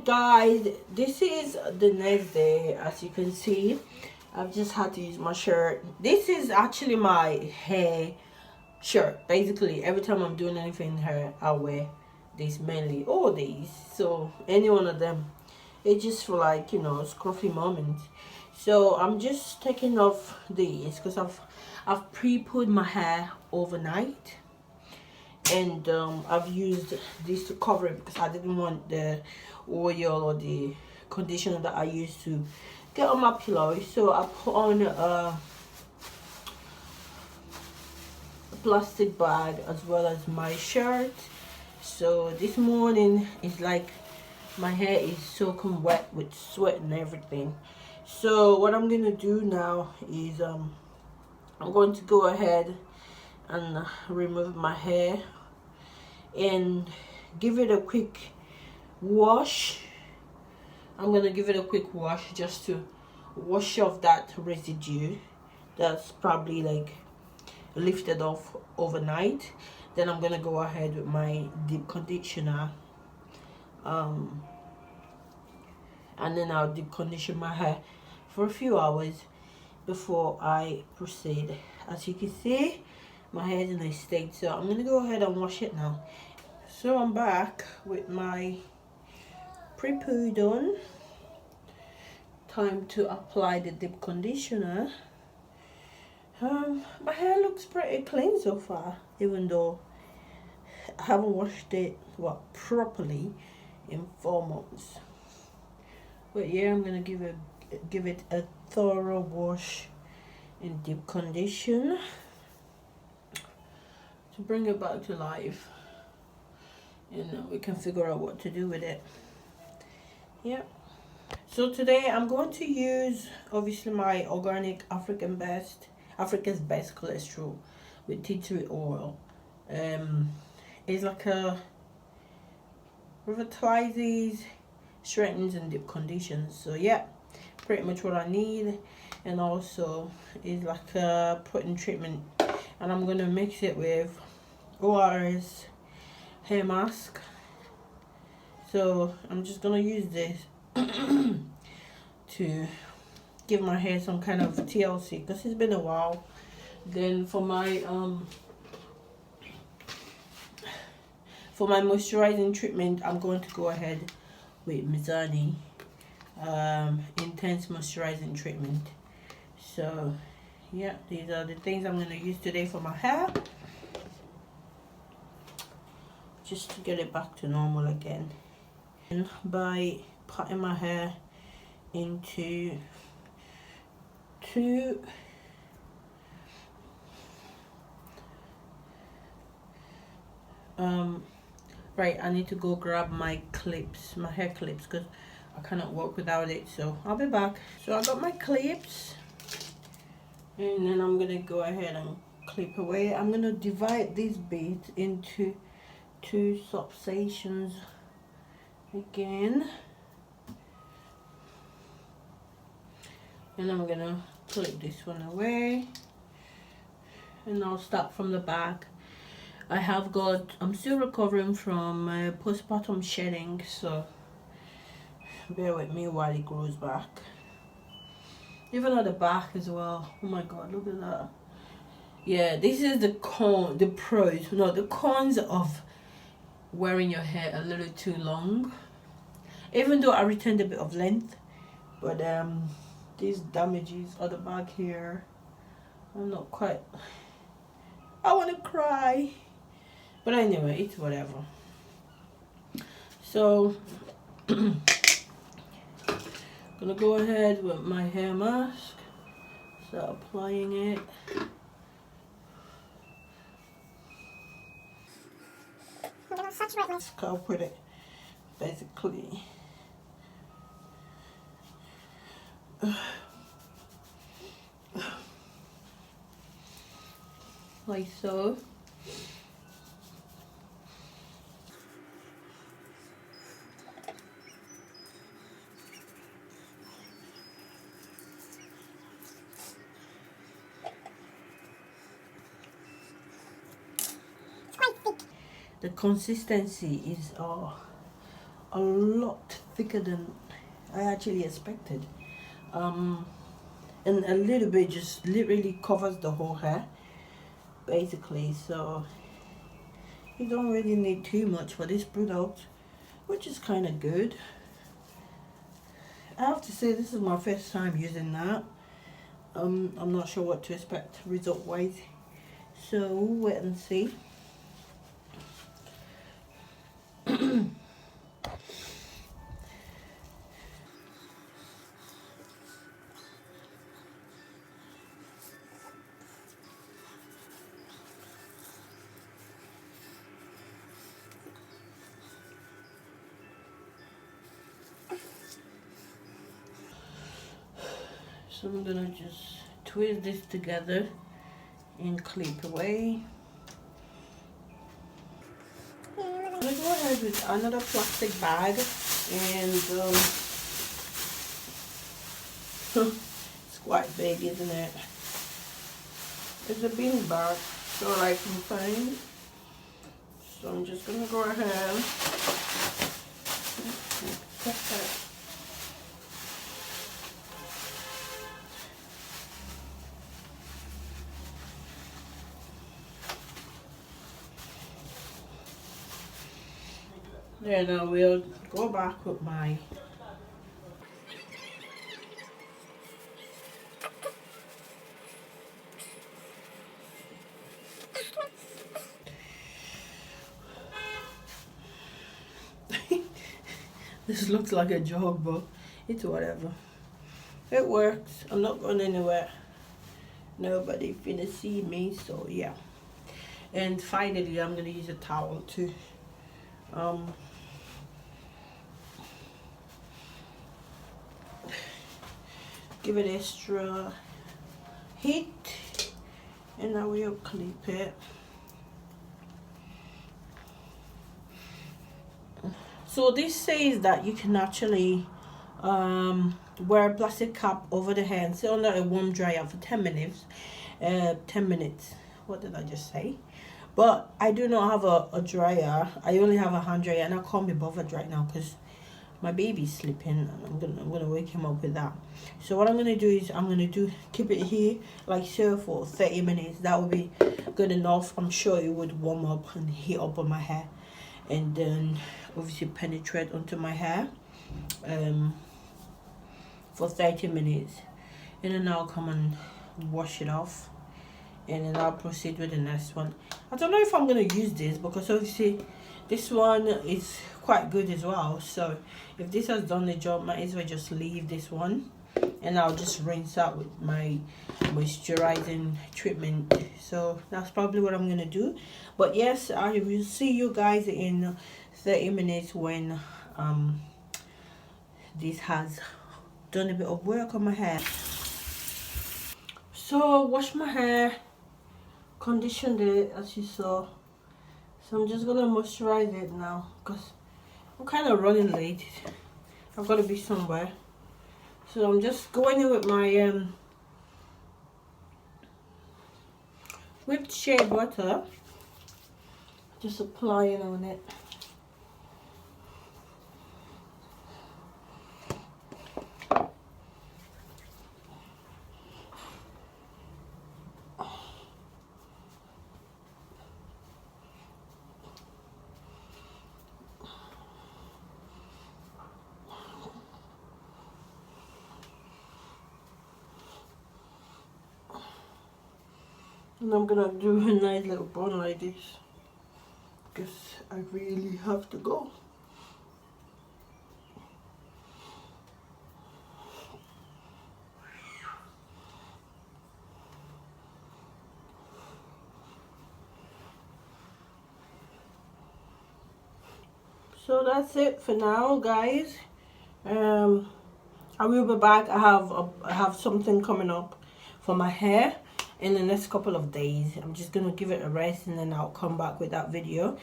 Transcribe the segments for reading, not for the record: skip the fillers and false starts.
guys, this is the next day. As you can see, I've just had to use my shirt. This is actually my hair shirt. Basically, every time I'm doing anything hair, I wear this, mainly all these. So any one of them, it's just for, like, you know, scruffy moments. So I'm just taking off these because I've pre-put my hair overnight, and I've used this to cover it because I didn't want the oil or the conditioner that I used to get on my pillow. So I put on a plastic bag as well as my shirt. So this morning is like my hair is soaking wet with sweat and everything. So what I'm gonna do now is I'm going to go ahead and remove my hair and give it a quick wash. I'm gonna give it a quick wash just to wash off that residue that's probably like lifted off overnight. Then I'm gonna go ahead with my deep conditioner, and then I'll deep condition my hair for a few hours before I proceed. As you can see, my hair is in a state, so I'm gonna go ahead and wash it now. So I'm back with my pre-pooed on. Time to apply the deep conditioner. My hair looks pretty clean so far, even though I haven't washed it properly in 4 months. But yeah, I'm gonna give it a thorough wash in deep condition to bring it back to life, and we can figure out what to do with it. Yeah. So today I'm going to use obviously my organic Africa's best cholesterol with tea tree oil. It's like a revitalizes, strengthens, and deep conditions. So yeah, pretty much what I need. And also is like a protein treatment, and I'm gonna mix it with ORS hair mask. So I'm just gonna use this to give my hair some kind of TLC because it's been a while. Then for my moisturizing treatment, I'm going to go ahead with Mizani intense moisturizing treatment. So yeah, these are the things I'm going to use today for my hair, just to get it back to normal again. And by putting my hair into two right, I need to go grab my clips, my hair clips, because I cannot work without it. So I'll be back. So I got my clips, and then I'm gonna go ahead and clip away. I'm gonna divide this bit into 2 subsections again, and I'm gonna clip this one away, and I'll start from the back. I'm still recovering from postpartum shedding, so bear with me while it grows back. Even at the back as well. Oh my god, look at that. Yeah, this is the cons of wearing your hair a little too long. Even though I retained a bit of length, but these damages at the back here, I'm not quite, I want to cry, but anyway, it's whatever. So gonna go ahead with my hair mask, start applying it. I'm gonna saturate my scalp with it, basically. Like so. The consistency is a lot thicker than I actually expected. And a little bit just literally covers the whole hair basically, so you don't really need too much for this product, which is kind of good. I have to say this is my first time using that. I'm not sure what to expect result wise, so we'll wait and see. So I'm gonna just twist this together and clip away. I'm gonna go ahead with another plastic bag and it's quite big, isn't it? It's a bean bag, so I can find. So I'm just gonna go ahead. Then I will go back with my this looks like a joke, but it's whatever. It works. I'm not going anywhere. Nobody finna see me, so yeah. And finally, I'm gonna use a towel to give it extra heat, and I will clip it. So this says that you can actually wear a plastic cap over the hair and sit under a warm dryer for 10 minutes. 10 minutes. What did I just say? But I do not have a dryer. I only have a hand dryer, and I can't be bothered right now because my baby's sleeping. I'm gonna wake him up with that. So what I'm gonna do is keep it here like so for 30 minutes. That will be good enough. I'm sure it would warm up and heat up on my hair, and then obviously penetrate onto my hair for 30 minutes, and then I'll come and wash it off, and then I'll proceed with the next one. I don't know if I'm gonna use this because obviously this one is quite good as well, so if this has done the job, might as well just leave this one, and I'll just rinse out with my moisturizing treatment. So that's probably what I'm gonna do. But yes, I will see you guys in 30 minutes when this has done a bit of work on my hair. So wash my hair, conditioned it as you saw. So I'm just gonna moisturize it now because I'm kind of running late. I've got to be somewhere. So I'm just going in with my whipped shea butter, just applying on it. And I'm gonna do a nice little bun like this because I really have to go. So that's it for now, guys. I will be back. I have something coming up for my hair in the next couple of days. I'm just gonna give it a rest, and then I'll come back with that video.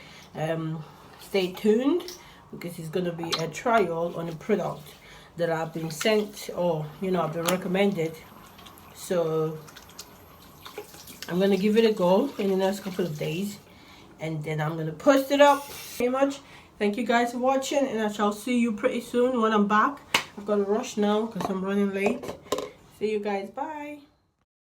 Stay tuned because it's gonna be a trial on a product that I've been sent, or I've been recommended. So I'm gonna give it a go in the next couple of days, and then I'm gonna post it up. Pretty much Thank you guys for watching, and I shall see you pretty soon when I'm back. I've got to rush now because I'm running late. See you guys. Bye.